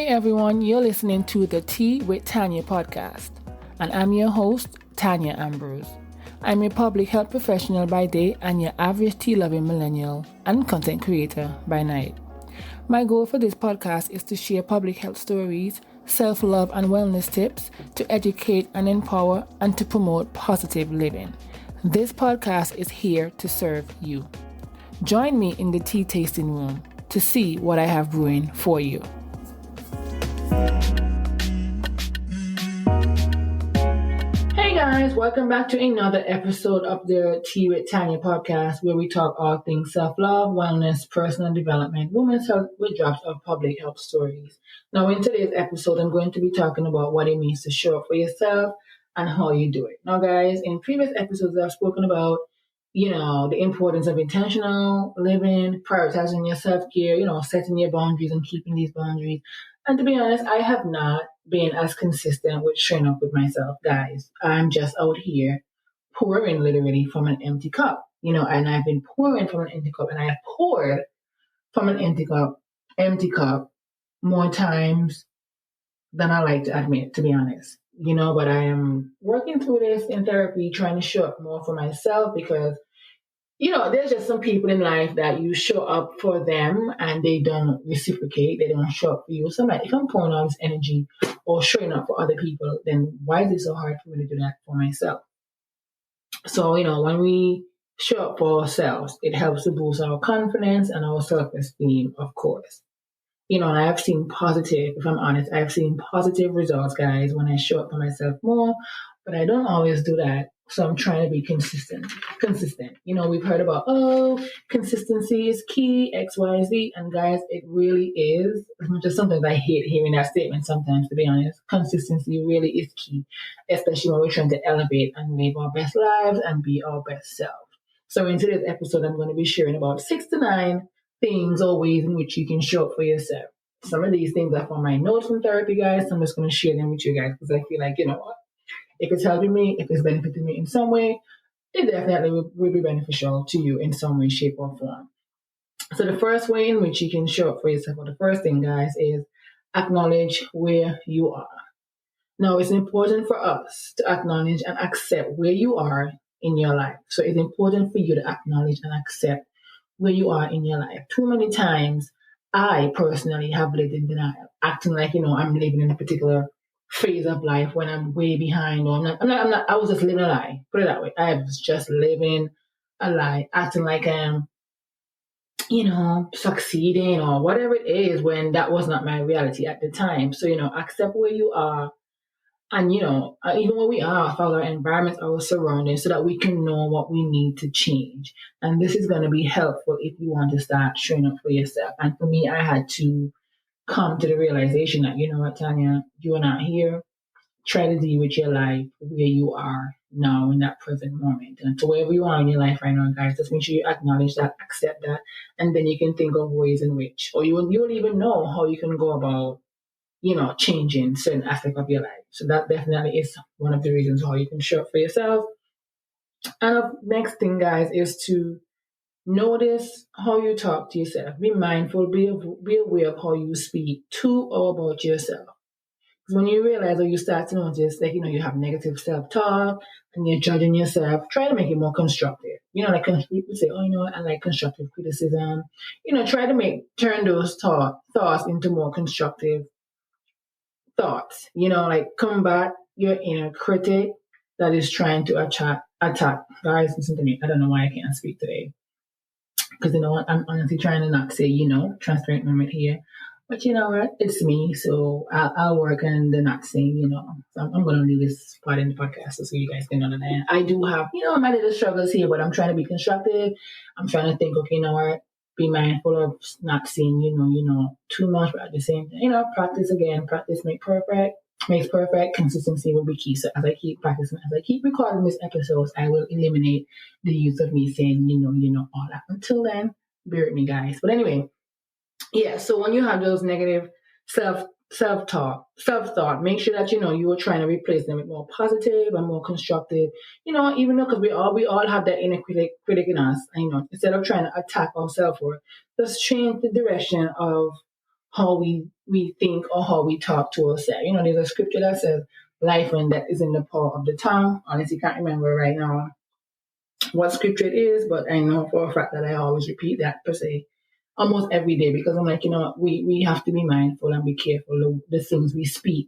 everyone, you're listening to the Tea with Tanya podcast, and I'm your host, Tanya Ambrose. I'm a public health professional by day and your average tea-loving millennial and content creator by night. My goal for this podcast is to share public health stories, self-love and wellness tips to educate and empower and to promote positive living. This podcast is here to serve you. Join me in the tea tasting room to see what I have brewing for you. Hey guys, welcome back to another episode of the Tea with Tanya podcast, where we talk all things self-love, wellness, personal development, women's health with drops of public health stories. Now in today's episode, I'm going to be talking about what it means to show up for yourself and how you do it. Now guys, in previous episodes, I've spoken about the importance of intentional living, prioritizing your self-care, setting your boundaries and keeping these boundaries. And to be honest, I have not been as consistent with showing up with myself, guys. I'm just out here pouring literally from an empty cup, and I've been pouring from an empty cup, and I have poured from an empty cup more times than I like to admit, to be honest. But I am working through this in therapy, trying to show up more for myself because, there's just some people in life that you show up for them and they don't reciprocate. They don't show up for you. So if I'm pouring all this energy or showing up for other people, then why is it so hard for me to do that for myself? So, when we show up for ourselves, it helps to boost our confidence and our self-esteem, of course. And I have seen positive, if I'm honest, I've seen positive results, guys, when I show up for myself more, but I don't always do that. So I'm trying to be consistent. We've heard about, consistency is key, X, Y, Z. And guys, it really is. As much as sometimes I hate hearing that statement sometimes, to be honest. Consistency really is key, especially when we're trying to elevate and live our best lives and be our best self. So in today's episode, I'm going to be sharing about 6 to 9 things or ways in which you can show up for yourself. Some of these things are from my notes from therapy, guys. So I'm just going to share them with you guys because I feel like, what? If it's helping me, if it's benefiting me in some way, it definitely will be beneficial to you in some way, shape, or form. So the first way in which you can show up for yourself, or the first thing, guys, is acknowledge where you are. Now, it's important for us to acknowledge and accept where you are in your life. So it's important for you to acknowledge and accept where you are in your life. Too many times, I personally have lived in denial, acting like, I'm living in a particular phase of life when I'm way behind, or I'm not, I was just living a lie. Put it that way. I was just living a lie, acting like I'm, succeeding or whatever it is when that was not my reality at the time. So, accept where you are and, even where we are, follow our environment, our surroundings so that we can know what we need to change. And this is going to be helpful if you want to start showing up for yourself. And for me, I had to come to the realization that, Tanya, you are not here. Try to deal with your life where you are now in that present moment. And so wherever you are in your life right now, guys, just make sure you acknowledge that, accept that, and then you can think of ways in which, or you will even know how you can go about, changing certain aspects of your life. So that definitely is one of the reasons how you can show up for yourself. And the next thing, guys, is to notice how you talk to yourself. Be mindful, be aware of how you speak to or about yourself. Because when you realize or you start to notice that, you have negative self-talk and you're judging yourself, try to make it more constructive. Like people say, I like constructive criticism. Try to turn those thoughts into more constructive thoughts. Combat your inner critic that is trying to attack. Guys, listen to me. I don't know why I can't speak today. Because I'm honestly trying to not say, transparent moment here. But you know what? It's me. So I'll work on the not saying, So I'm going to leave this part in the podcast so you guys can understand. I do have, my little struggles here, but I'm trying to be constructive. I'm trying to think, okay, what? Be mindful of not saying, too much, but at the same time, practice again. Practice makes perfect. Consistency will be key. So as I keep practicing, as I keep recording these episodes, I will eliminate the use of me saying, all that. Until then, bear with me, guys. But anyway, yeah. So when you have those negative self-thought, make sure that, you are trying to replace them with more positive and more constructive, even though, because we all have that inner critic in us, instead of trying to attack our self-worth, just change the direction of how we think or how we talk to ourselves. There's a scripture that says, life and death is in the power of the tongue. Honestly, can't remember right now what scripture it is, but I know for a fact that I always repeat that per se almost every day, because I'm like, we have to be mindful and be careful of the things we speak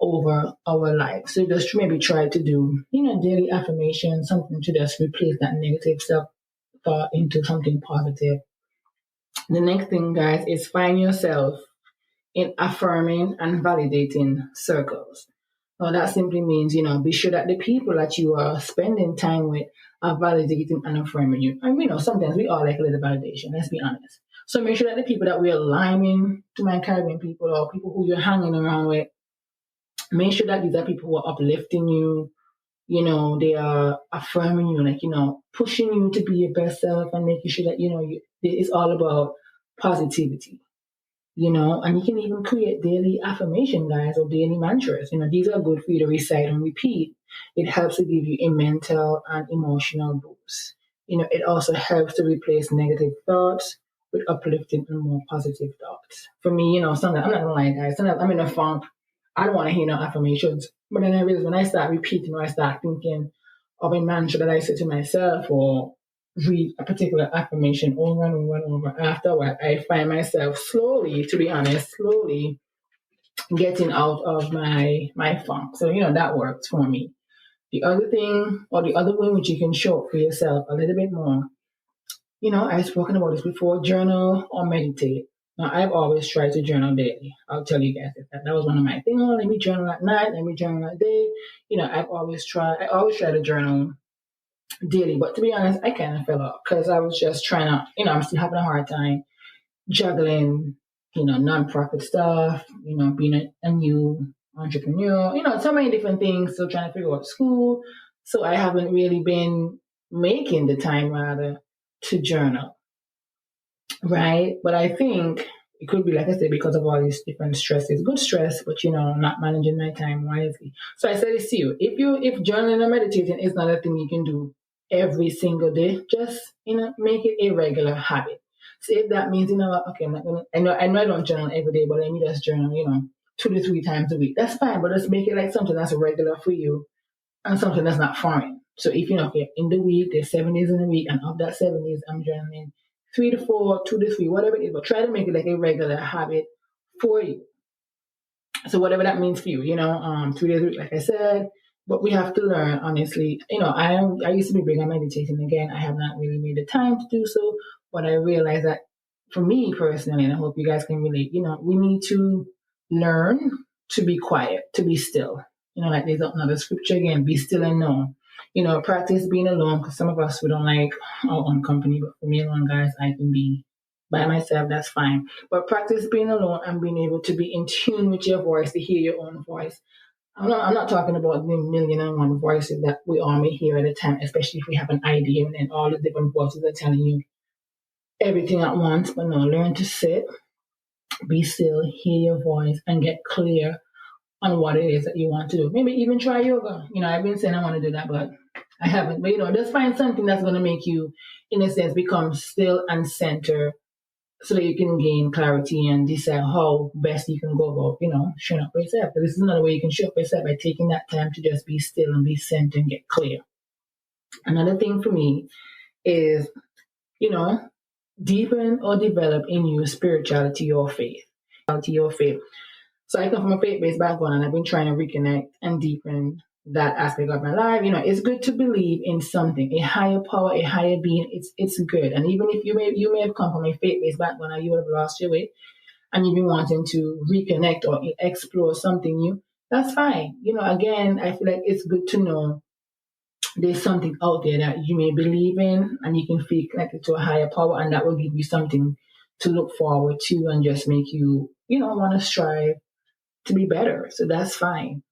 over our life. So just maybe try to do, daily affirmation, something to just replace that negative self thought into something positive. The next thing, guys, is find yourself in affirming and validating circles. Well, that simply means, be sure that the people that you are spending time with are validating and affirming you. And sometimes we all like a little validation, let's be honest. So make sure that the people that we're aligning to my Caribbean people or people who you're hanging around with, make sure that these are people who are uplifting you. They are affirming you, like, pushing you to be your best self and making sure that, it's all about positivity. And you can even create daily affirmation, guys, or daily mantras. These are good for you to recite and repeat. It helps to give you a mental and emotional boost. It also helps to replace negative thoughts with uplifting and more positive thoughts. For me, sometimes, I'm not gonna lie, guys, sometimes I'm in a funk. I don't want to hear no affirmations. But then I realize when I start repeating or I start thinking of a mantra that I say to myself or read a particular affirmation over and over and over, after a while, I find myself slowly, to be honest, slowly getting out of my funk. So, that works for me. The other thing, or the other way which you can show up for yourself a little bit more, I've spoken about this before, journal or meditate. Now, I've always tried to journal daily. I'll tell you guys that was one of my things. Oh, let me journal at night, let me journal at day. I always try to journal daily. But to be honest, I kind of fell off because I was just trying to, I'm still having a hard time juggling, nonprofit stuff, being a new entrepreneur, so many different things. Still trying to figure out school. So I haven't really been making the time rather to journal. Right. But I think it could be, like I said, because of all these different stresses, good stress, but not managing my time wisely. So I said this to you. If journaling and meditating is not a thing you can do every single day, just, make it a regular habit. So if that means, okay, I'm not gonna, I know I don't journal every day, but let me just journal, 2 to 3 times a week. That's fine, but just make it like something that's regular for you and something that's not foreign. So if okay, in the week, there's 7 days in a week, and of that 7 days, I'm journaling 3 to 4, 2 to 3, whatever it is, but try to make it like a regular habit for you. So whatever that means for you, 3 days a week, like I said. But we have to learn, honestly. I used to be big on meditating. Again, I have not really made the time to do so, but I realize that for me personally, and I hope you guys can relate, we need to learn to be quiet, to be still. Like there's another scripture again, be still and know. Practice being alone, because some of us, we don't like our own company, but for me alone, guys, I can be by myself, that's fine. But practice being alone and being able to be in tune with your voice, to hear your own voice. I'm not talking about the million and one voices that we all may hear at a time, especially if we have an idea and then all the different voices are telling you everything at once. But no, learn to sit, be still, hear your voice, and get clear on what it is that you want to do. Maybe even try yoga. I've been saying I want to do that, but I haven't. But just find something that's going to make you, in a sense, become still and center, so that you can gain clarity and decide how best you can go about, showing up for yourself. But this is another way you can show up for yourself, by taking that time to just be still and be centered and get clear. Another thing for me is, deepen or develop in you spirituality or faith. So I come from a faith-based background, and I've been trying to reconnect and deepen that aspect of my life. It's good to believe in something, a higher power, a higher being. It's good. And even if you may have come from a faith-based background and you would have lost your way, and you've been wanting to reconnect or explore something new, that's fine. Again, I feel like it's good to know there's something out there that you may believe in, and you can feel connected to a higher power, and that will give you something to look forward to and just make you, want to strive to be better. So that's fine.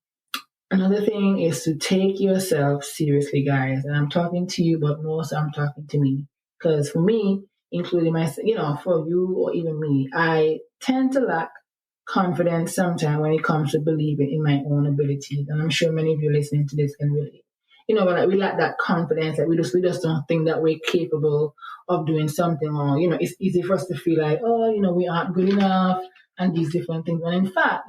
Another thing is to take yourself seriously, guys. And I'm talking to you, but most I'm talking to me. Because for me, including myself, for you or even me, I tend to lack confidence sometimes when it comes to believing in my own abilities. And I'm sure many of you listening to this can relate. When we lack that confidence, that we just don't think that we're capable of doing something, or it's easy for us to feel like, oh, we aren't good enough, and these different things. And in fact,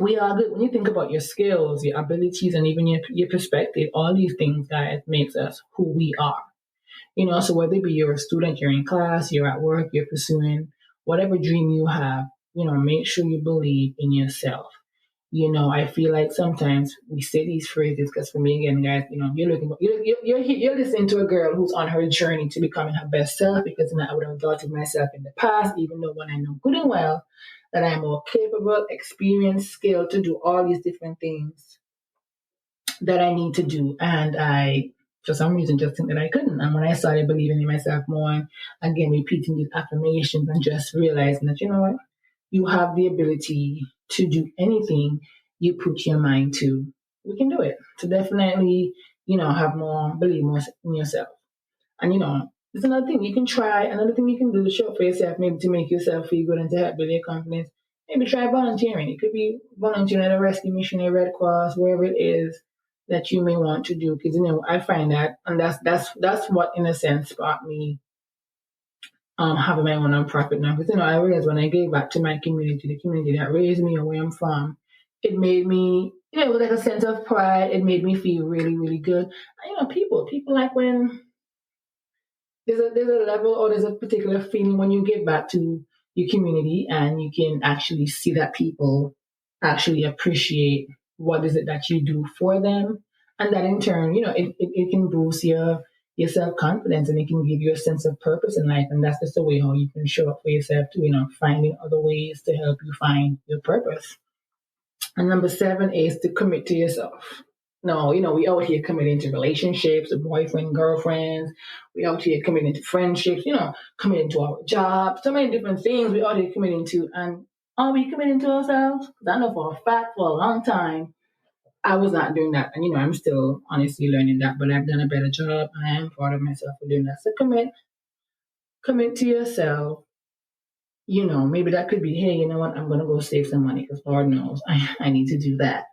we are good when you think about your skills, your abilities, and even your perspective. All these things, guys, makes us who we are. So whether it be you're a student, you're in class, you're at work, you're pursuing whatever dream you have, make sure you believe in yourself. I feel like sometimes we say these phrases because for me, again, guys, you're listening to a girl who's on her journey to becoming her best self, because I would have doubted myself in the past, even though when I know good and well that I'm more capable, experienced, skilled to do all these different things that I need to do. And I, for some reason, just think that I couldn't. And when I started believing in myself more, again, repeating these affirmations and just realizing that, you know what, you have the ability to do anything you put your mind to. We can do it. So definitely, have more, believe more in yourself. And, it's another thing you can try. Another thing you can do to show up for yourself, maybe to make yourself feel good and to help build your confidence. Maybe try volunteering. It could be volunteering at a rescue mission, a Red Cross, wherever it is that you may want to do. Because, I find that, and that's what, in a sense, sparked me having my own nonprofit now. Because, I realized when I gave back to my community, the community that raised me or where I'm from, it made me, it was like a sense of pride. It made me feel really, really good. And, people like when there's a level or there's a particular feeling when you give back to your community and you can actually see that people actually appreciate what is it that you do for them. And that in turn, it can boost your self-confidence, and it can give you a sense of purpose in life. And that's just the way how you can show up for yourself too, finding other ways to help you find your purpose. And number 7 is to commit to yourself. No, we out here committing to relationships, to boyfriend, girlfriends. We out here committing to friendships, committing to our jobs, so many different things we out here committing to. And are we committing to ourselves? Because I know for a fact, for a long time, I was not doing that. And, I'm still honestly learning that, but I've done a better job. I am proud of myself for doing that. So commit to yourself. Maybe that could be, hey, you know what? I'm going to go save some money because Lord knows I need to do that.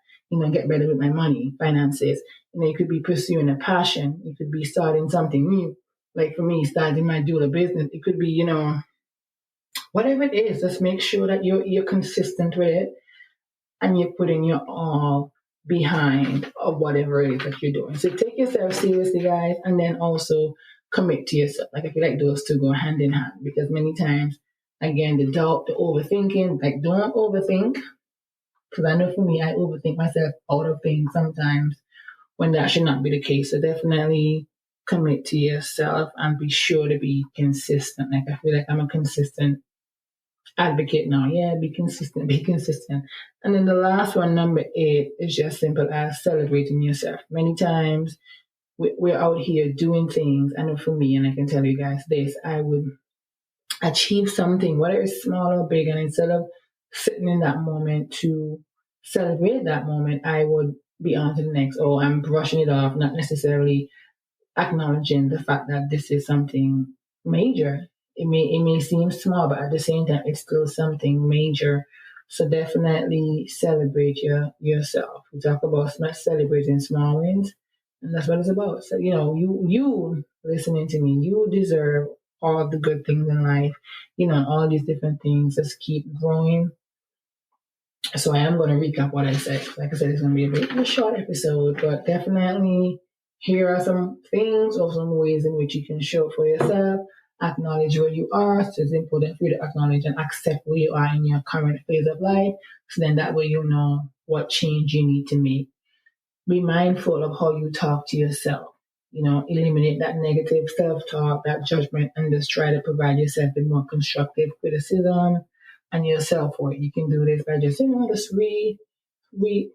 Get better with my money, finances. It could be pursuing a passion. It could be starting something new. Like for me, starting my doula business. It could be, whatever it is, just make sure that you're consistent with it and you're putting your all behind of whatever it is that you're doing. So take yourself seriously, guys, and then also commit to yourself. Like I feel like those two go hand in hand, because many times, again, the doubt, the overthinking, like don't overthink. Because I know for me, I overthink myself out of things sometimes when that should not be the case. So definitely commit to yourself and be sure to be consistent. Like I feel like I'm a consistent advocate now. Yeah, be consistent, be consistent. And then the last one, number 8, is just simple as celebrating yourself. Many times we're out here doing things. I know for me, and I can tell you guys this, I would achieve something, whether it's small or big, and instead of sitting in that moment to celebrate that moment, I would be on to the next. Oh, I'm brushing it off, not necessarily acknowledging the fact that this is something major. It may seem small, but at the same time, it's still something major. So definitely celebrate yourself. We talk about celebrating small wins, and that's what it's about. So you listening to me, you deserve all the good things in life. All these different things. Just keep growing. So I am going to recap what I said. Like I said, it's going to be a short episode, but definitely here are some things or some ways in which you can show for yourself, acknowledge where you are. So it's important for you to acknowledge and accept where you are in your current phase of life. So then that way you know what change you need to make. Be mindful of how you talk to yourself. Eliminate that negative self-talk, that judgment, and just try to provide yourself with more constructive criticism and your self-worth. You can do this by just,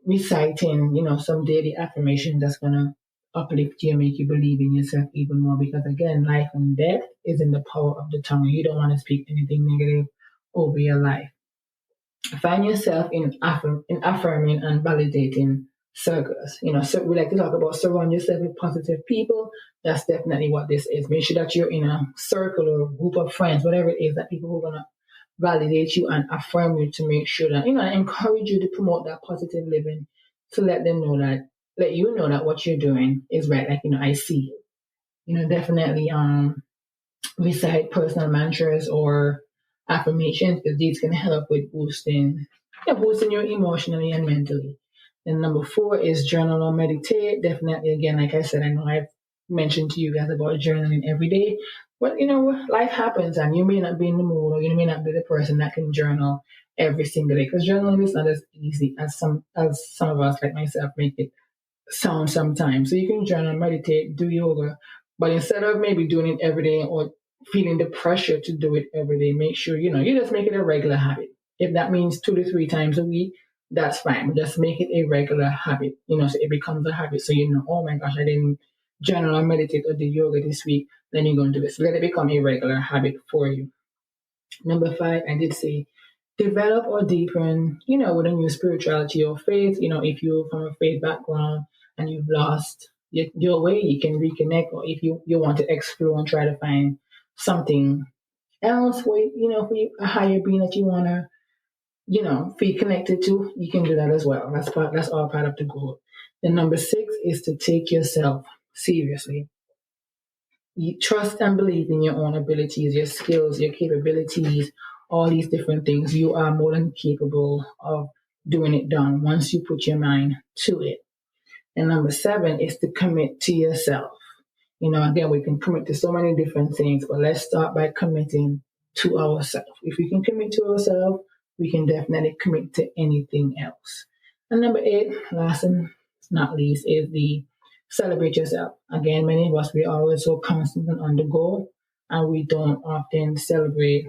reciting, some daily affirmation that's going to uplift you and make you believe in yourself even more. Because again, life and death is in the power of the tongue. You don't want to speak anything negative over your life. Find yourself in affirming and validating circles. So we like to talk about surround yourself with positive people. That's definitely what this is. Make sure that you're in a circle or group of friends, whatever it is, that people who are going to validate you and affirm you, to make sure that, encourage you to promote that positive living, to let you know that what you're doing is right. Like, I see you. Definitely recite personal mantras or affirmations, because these can help with boosting you emotionally and mentally. And number 4 is journal or meditate. Definitely, again, like I said, I know I've mentioned to you guys about journaling every day, but life happens, and you may not be in the mood, or you may not be the person that can journal every single day, because journaling is not as easy as some of us, like myself, make it sound sometimes. So you can journal, meditate, do yoga, but instead of maybe doing it every day or feeling the pressure to do it every day, make sure you just make it a regular habit. If that means 2 to 3 times a week, that's fine. Just make it a regular habit, so it becomes a habit. So oh my gosh, I didn't journal or meditate or do yoga this week. Then you're going to do it. So let it become a regular habit for you. Number 5, I did say develop or deepen, with a new spirituality or faith. If you're from a faith background and you've lost your way, you can reconnect. Or if you want to explore and try to find something else for a higher being that you want to, feel connected to, you can do that as well. That's all part of the goal. Then number 6 is to take yourself seriously. You trust and believe in your own abilities, your skills, your capabilities, all these different things. You are more than capable of doing it done once you put your mind to it. And number 7 is to commit to yourself. Again, we can commit to so many different things, but let's start by committing to ourselves. If we can commit to ourselves, we can definitely commit to anything else. And number 8, last and not least, is the celebrate yourself. Again, many of us, we are always so constant and on the go, and we don't often celebrate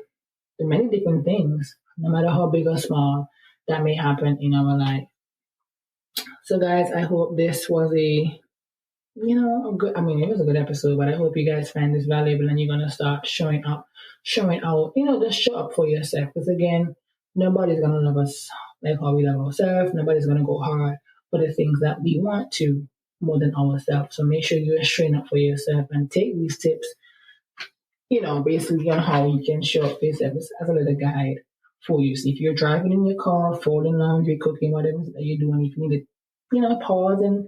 the many different things, no matter how big or small, that may happen in our life. So guys, I hope this was a good, it was a good episode, but I hope you guys find this valuable and you're going to start showing out, just show up for yourself. Because again, nobody's going to love us like how we love ourselves. Nobody's going to go hard for the things that we want to more than ourselves. So make sure you're showing up for yourself and take these tips, basically on how you can show up for yourself as a little guide for you. So if you're driving in your car, folding laundry, cooking, whatever that you're doing, if you need to, pause and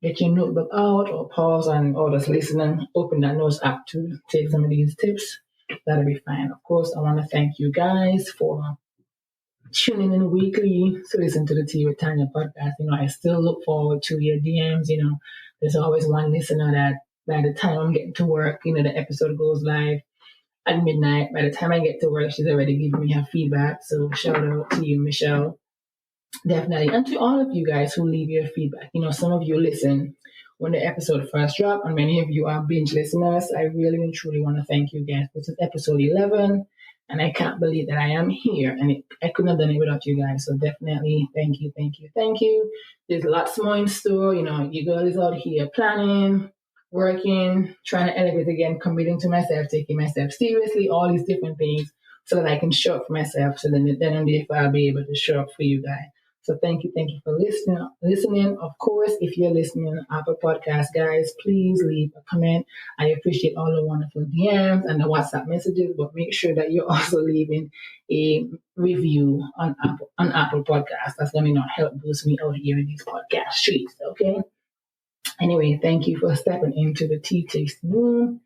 get your notebook out, or pause or just listen and open that notes app to take some of these tips. That'll be fine. Of course, I want to thank you guys for tuning in weekly to listen to the Tea with Tanya podcast. I still look forward to your DMs. There's always one listener that by the time I'm getting to work, the episode goes live at midnight. By the time I get to work, she's already giving me her feedback. So shout out to you, Michelle. Definitely. And to all of you guys who leave your feedback. Some of you listen when the episode first dropped, and many of you are binge listeners. I really and truly want to thank you guys. This is episode 11, and I can't believe that I am here, and I couldn't have done it without you guys. So definitely thank you, thank you, thank you. There's lots more in store. Your girl is out here planning, working, trying to elevate again, committing to myself, taking myself seriously, all these different things so that I can show up for myself. So then and if I'll be able to show up for you guys. So thank you for listening. Of course, if you're listening on Apple Podcasts, guys, please leave a comment. I appreciate all the wonderful DMs and the WhatsApp messages, but make sure that you're also leaving a review on Apple Podcasts. That's going to help boost me out here in these podcast streets, okay? Anyway, thank you for stepping into the tea tasting room.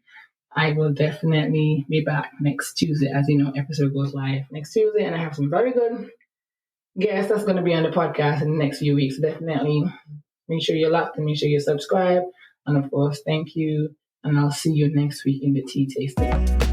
I will definitely be back next Tuesday, as episode goes live next Tuesday, and I have some very good guest that's going to be on the podcast in the next few weeks. Definitely make sure you're locked and make sure you subscribe. And of course, thank you. And I'll see you next week in the tea tasting.